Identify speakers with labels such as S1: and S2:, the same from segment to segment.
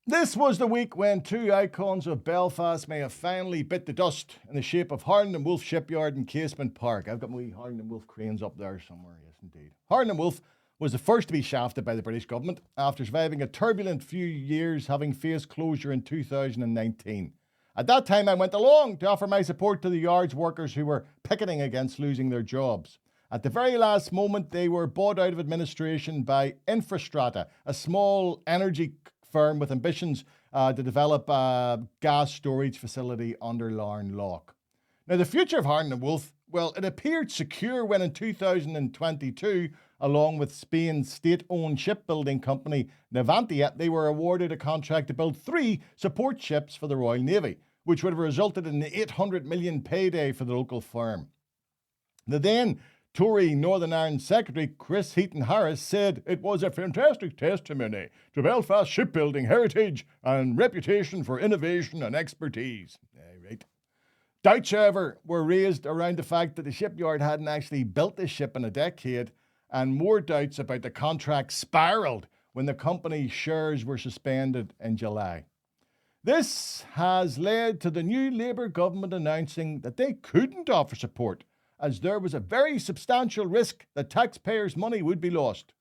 S1: This was the week when two icons of Belfast may have finally bit the dust in the shape of Harland Wolff Shipyard and Casement Park. I've got my Harland Wolff cranes up there somewhere, yes indeed. Harland Wolff was the first to be shafted by the British government after surviving a turbulent few years, having faced closure in 2019. At that time, I went along to offer my support to the yard's workers who were picketing against losing their jobs. At the very last moment, they were bought out of administration by Infrastrata, a small energy firm with ambitions to develop a gas storage facility under Larne Lough. Now, the future of Harland Wolff, well, it appeared secure when in 2022, along with Spain's state-owned shipbuilding company Navantia, they were awarded a contract to build 3 support ships for the Royal Navy, which would have resulted in an $800 million payday for the local firm. The then Tory Northern Ireland Secretary Chris Heaton-Harris said it was a fantastic testimony to Belfast's shipbuilding heritage and reputation for innovation and expertise. Right. Doubts, however, were raised around the fact that the shipyard hadn't actually built this ship in a decade, and more doubts about the contract spiralled when the company's shares were suspended in July. This has led to the new Labour government announcing that they couldn't offer support, as there was a very substantial risk that taxpayers' money would be lost.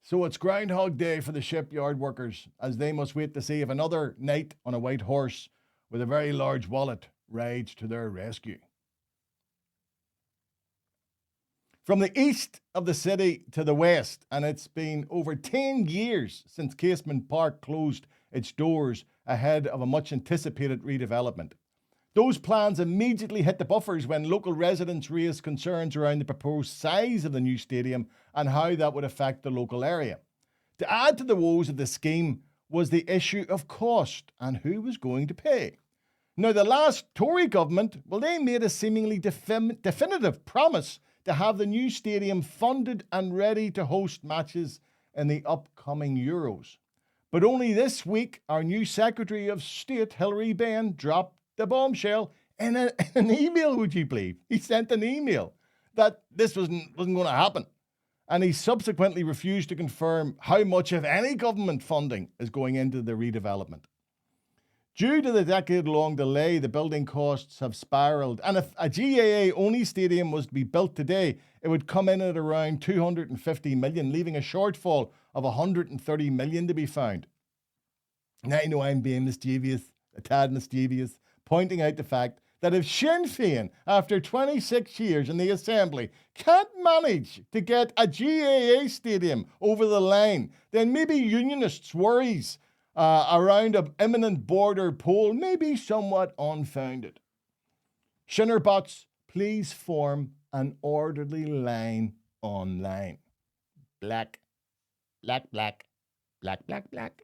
S1: So it's Groundhog Day for the shipyard workers, as they must wait to see if another knight on a white horse with a very large wallet rides to their rescue. From the east of the city to the west, and it's been over 10 years since Casement Park closed its doors ahead of a much anticipated redevelopment. Those plans immediately hit the buffers when local residents raised concerns around the proposed size of the new stadium and how that would affect the local area. To add to the woes of the scheme was the issue of cost and who was going to pay. Now, the last Tory government, well, they made a seemingly definitive promise to have the new stadium funded and ready to host matches in the upcoming Euros. But only this week, our new Secretary of State, Hilary Benn, dropped the bombshell in an email, would you believe? He sent an email that this wasn't going to happen. And he subsequently refused to confirm how much of any government funding is going into the redevelopment. Due to the decade-long delay, the building costs have spiralled. And if a GAA-only stadium was to be built today, it would come in at around $250 million, leaving a shortfall of $130 million to be found. Now, I know I'm being mischievous, a tad mischievous, pointing out the fact that if Sinn Féin, after 26 years in the Assembly, can't manage to get a GAA stadium over the line, then maybe Unionists' worries around an imminent border poll may be somewhat unfounded. Shinnerbots, please form an orderly line online. Black, black, black, black, black, black.